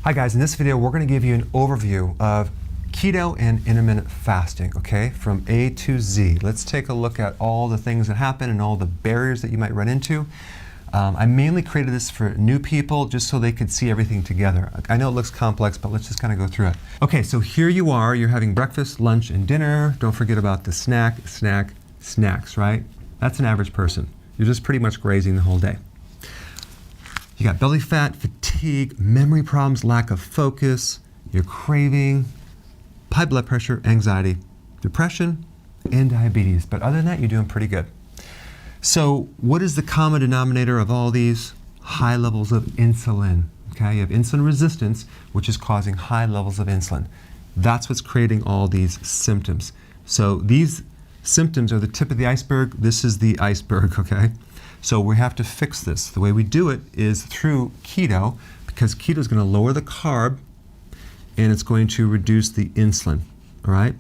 Hi guys, in this video we're going to give you an overview of keto and intermittent fasting, okay, from A to Z. Let's take a look at all the things that happen and all the barriers that you might run into. I mainly created this for new people just so they could see everything together. I know it looks complex, but let's just kind of go through it. Okay, so here you are, you're having breakfast, lunch, and dinner. Don't forget about the snacks, right? That's an average person. You're just pretty much grazing the whole day. You got belly fat, fatigue, memory problems, lack of focus, you're craving, high blood pressure, anxiety, depression, and diabetes. But other than that, you're doing pretty good. So what is the common denominator of all these? High levels of insulin. Okay, you have insulin resistance, which is causing high levels of insulin. That's what's creating all these symptoms. So these symptoms are the tip of the iceberg. This is the iceberg, okay? So we have to fix this. The way we do it is through keto, because keto is going to lower the carb and it's going to reduce the insulin, all right?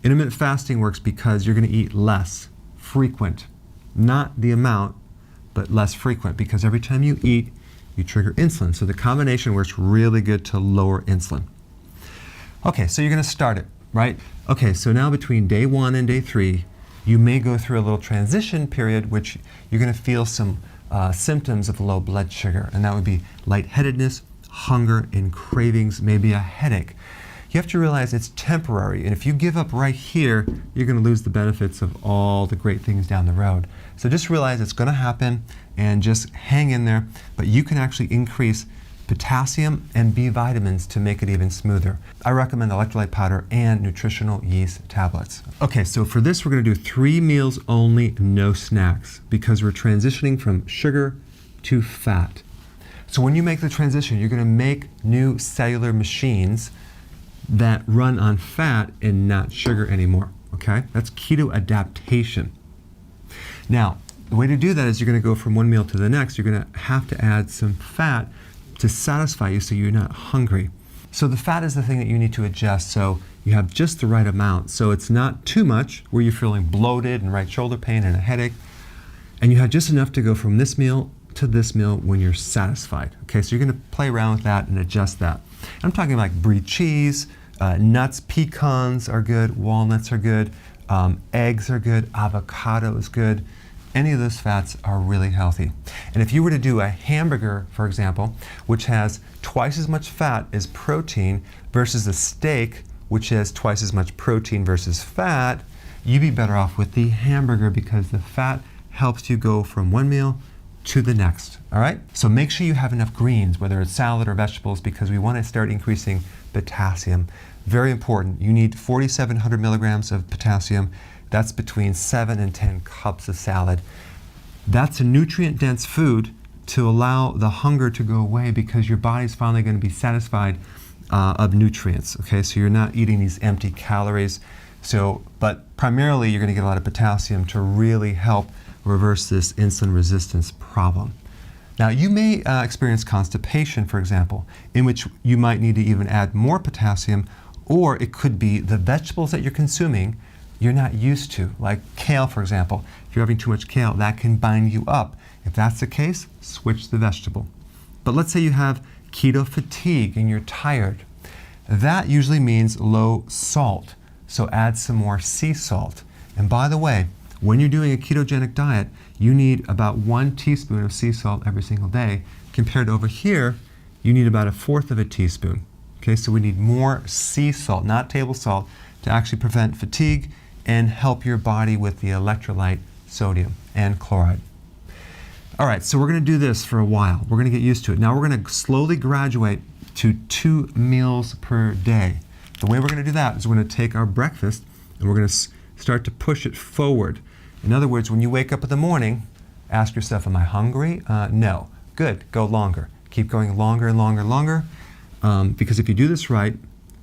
Intermittent fasting works because you're going to eat less frequent, not the amount, but less frequent, because every time you eat, you trigger insulin. So the combination works really good to lower insulin. Okay, so you're going to start it, right? Okay, so now between day 1 and day 3, you may go through a little transition period, which you're going to feel some symptoms of low blood sugar, and that would be lightheadedness, hunger, and cravings, maybe a headache. You have to realize it's temporary, and if you give up right here, you're going to lose the benefits of all the great things down the road. So just realize it's going to happen and just hang in there, but you can actually increase potassium and B vitamins to make it even smoother. I recommend electrolyte powder and nutritional yeast tablets. Okay, so for this we're going to do 3 meals only, no snacks, because we're transitioning from sugar to fat. So when you make the transition, you're going to make new cellular machines that run on fat and not sugar anymore, okay? That's keto adaptation. Now, the way to do that is you're going to go from one meal to the next. You're going to have to add some fat to satisfy you so you're not hungry. So the fat is the thing that you need to adjust so you have just the right amount. So it's not too much where you're feeling bloated and right shoulder pain and a headache. And you have just enough to go from this meal to this meal when you're satisfied. Okay, so you're gonna play around with that and adjust that. I'm talking like brie cheese, nuts, pecans are good, walnuts are good, eggs are good, avocado is good. Any of those fats are really healthy. And if you were to do a hamburger, for example, which has twice as much fat as protein versus a steak, which has twice as much protein versus fat, you'd be better off with the hamburger because the fat helps you go from one meal to the next, all right? So make sure you have enough greens, whether it's salad or vegetables, because we want to start increasing potassium. Very important. You need 4,700 milligrams of potassium. That's between 7 and 10 cups of salad. That's a nutrient-dense food to allow the hunger to go away because your body's finally going to be satisfied of nutrients, okay? So you're not eating these empty calories. But primarily you're going to get a lot of potassium to really help reverse this insulin resistance problem. Now you may experience constipation, for example, in which you might need to even add more potassium, or it could be the vegetables that you're consuming you're not used to, like kale, for example. If you're having too much kale, that can bind you up. If that's the case, switch the vegetable. But let's say you have keto fatigue and you're tired. That usually means low salt, so add some more sea salt. And by the way, when you're doing a ketogenic diet, you need about 1 teaspoon of sea salt every single day, compared to over here, you need about 1/4 of a teaspoon. Okay, so we need more sea salt, not table salt, to actually prevent fatigue and help your body with the electrolyte sodium and chloride. All right, so we're going to do this for a while. We're going to get used to it. Now we're going to slowly graduate to 2 meals per day. The way we're going to do that is we're going to take our breakfast and we're going to start to push it forward. In other words, when you wake up in the morning, ask yourself, am I hungry? No. Good, go longer. Keep going longer and longer and longer. Because if you do this right,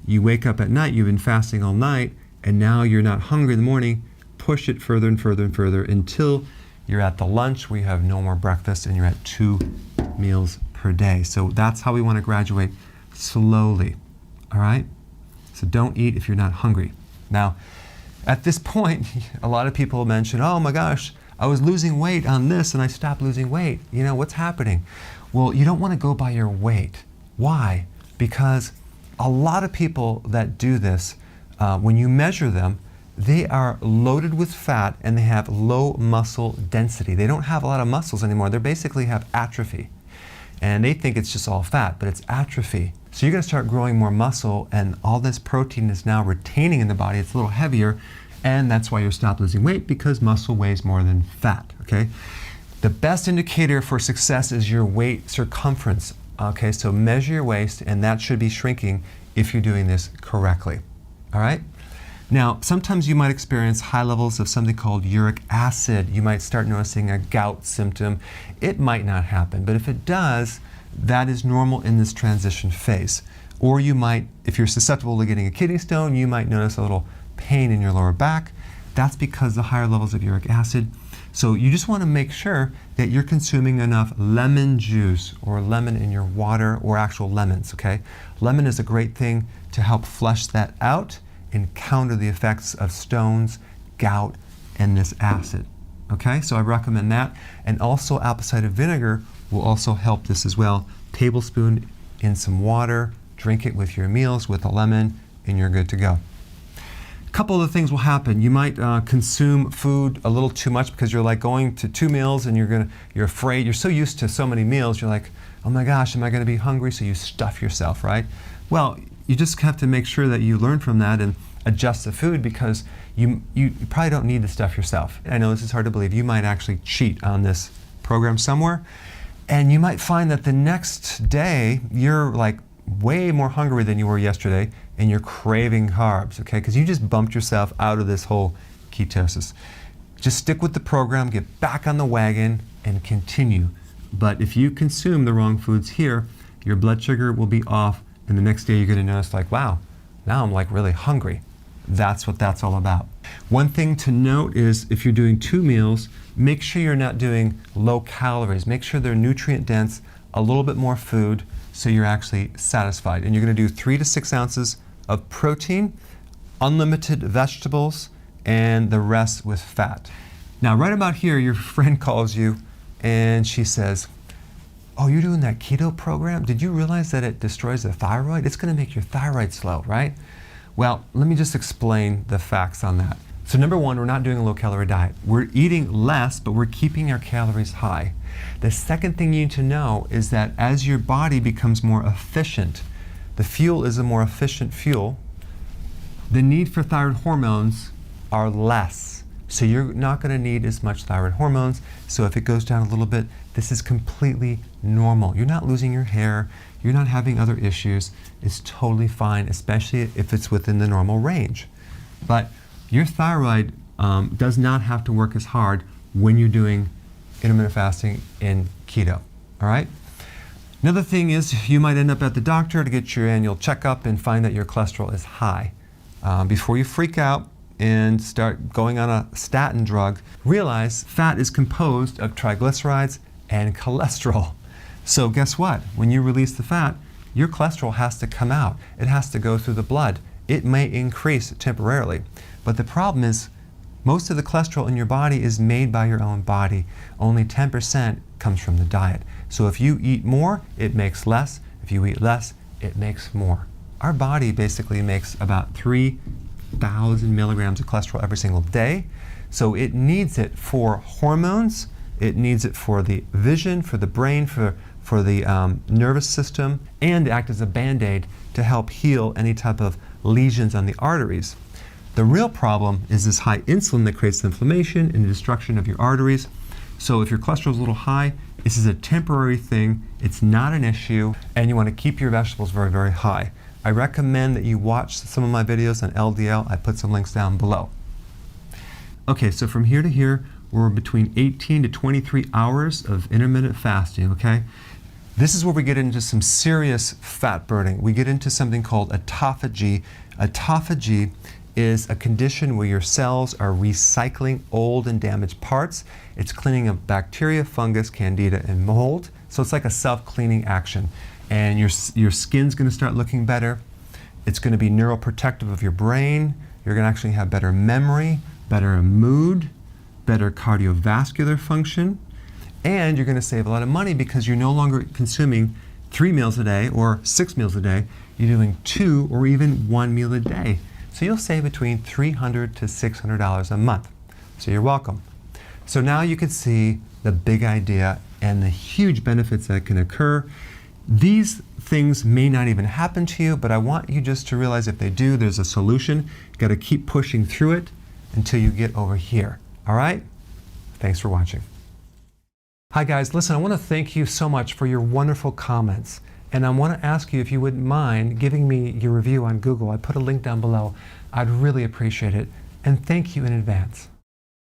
you wake up at night, you've been fasting all night, and now you're not hungry in the morning, push it further and further and further until you're at the lunch where you have no more breakfast and you're at 2 meals per day. So that's how we want to graduate slowly, all right? So don't eat if you're not hungry. Now, at this point, a lot of people mention, oh my gosh, I was losing weight on this and I stopped losing weight. You know, what's happening? Well, you don't want to go by your weight. Why? because a lot of people that do this, when you measure them, they are loaded with fat and they have low muscle density. They don't have a lot of muscles anymore. They basically have atrophy. And they think it's just all fat, but it's atrophy. So you're going to start growing more muscle, and all this protein is now retaining in the body. It's a little heavier, and that's why you're stop losing weight, because muscle weighs more than fat, okay? The best indicator for success is your waist circumference, okay? So measure your waist, and that should be shrinking if you're doing this correctly, all right? Now, sometimes you might experience high levels of something called uric acid. You might start noticing a gout symptom. It might not happen, but if it does, that is normal in this transition phase. Or you might, if you're susceptible to getting a kidney stone, you might notice a little pain in your lower back. That's because of higher levels of uric acid. So you just want to make sure that you're consuming enough lemon juice or lemon in your water, or actual lemons, okay? Lemon is a great thing to help flush that out and counter the effects of stones, gout, and this acid. Okay, so I recommend that. And also apple cider vinegar will also help this as well. Tablespoon in some water, drink it with your meals with a lemon, and you're good to go. A couple of things will happen. You might consume food a little too much because you're like going to 2 meals and you're afraid. You're so used to so many meals, you're like, oh my gosh, am I going to be hungry? So you stuff yourself, right? Well, you just have to make sure that you learn from that and adjust the food, because you probably don't need to stuff yourself. I know this is hard to believe. You might actually cheat on this program somewhere, and you might find that the next day you're like way more hungry than you were yesterday, and you're craving carbs, okay? Because you just bumped yourself out of this whole ketosis. Just stick with the program, get back on the wagon, and continue. But if you consume the wrong foods here, your blood sugar will be off, and the next day you're going to notice like, wow, now I'm like really hungry. That's what that's all about. One thing to note is if you're doing 2 meals, make sure you're not doing low calories. Make sure they're nutrient dense, a little bit more food, so you're actually satisfied. And you're going to do 3 to 6 ounces of protein, unlimited vegetables, and the rest with fat. Now, right about here, your friend calls you and she says, oh, you're doing that keto program? Did you realize that it destroys the thyroid? It's going to make your thyroid slow, right? Well, let me just explain the facts on that. So number one, we're not doing a low-calorie diet. We're eating less, but we're keeping our calories high. The second thing you need to know is that as your body becomes more efficient, the fuel is a more efficient fuel, the need for thyroid hormones are less. So you're not going to need as much thyroid hormones. So if it goes down a little bit, this is completely normal. You're not losing your hair. You're not having other issues. It's totally fine, especially if it's within the normal range. But your thyroid does not have to work as hard when you're doing intermittent fasting and keto, all right? Another thing is you might end up at the doctor to get your annual checkup and find that your cholesterol is high. Before you freak out and start going on a statin drug, realize fat is composed of triglycerides and cholesterol. So guess what? When you release the fat, your cholesterol has to come out. It has to go through the blood. It may increase temporarily, but the problem is most of the cholesterol in your body is made by your own body. Only 10% comes from the diet. So if you eat more, it makes less. If you eat less, it makes more. Our body basically makes about 3,000 milligrams of cholesterol every single day. So it needs it for hormones, it needs it for the vision, for the brain, for the nervous system, and to act as a band-aid to help heal any type of lesions on the arteries. The real problem is this high insulin that creates the inflammation and the destruction of your arteries. So if your cholesterol is a little high, this is a temporary thing. It's not an issue, and you want to keep your vegetables very, very high. I recommend that you watch some of my videos on LDL. I put some links down below. Okay, so from here to here, we're between 18 to 23 hours of intermittent fasting, okay? This is where we get into some serious fat burning. We get into something called autophagy. Autophagy is a condition where your cells are recycling old and damaged parts. It's cleaning up bacteria, fungus, candida, and mold. So it's like a self-cleaning action. And your skin's going to start looking better. It's going to be neuroprotective of your brain. You're going to actually have better memory, better mood, better cardiovascular function, and you're going to save a lot of money because you're no longer consuming 3 meals a day or 6 meals a day, you're doing 2 or even 1 meal a day. So you'll save between $300 to $600 a month. So you're welcome. So now you can see the big idea and the huge benefits that can occur. These things may not even happen to you, but I want you just to realize if they do, there's a solution. You've got to keep pushing through it until you get over here. All right? Thanks for watching. Hi guys, listen, I want to thank you so much for your wonderful comments. And I want to ask you if you wouldn't mind giving me your review on Google. I put a link down below. I'd really appreciate it. And thank you in advance.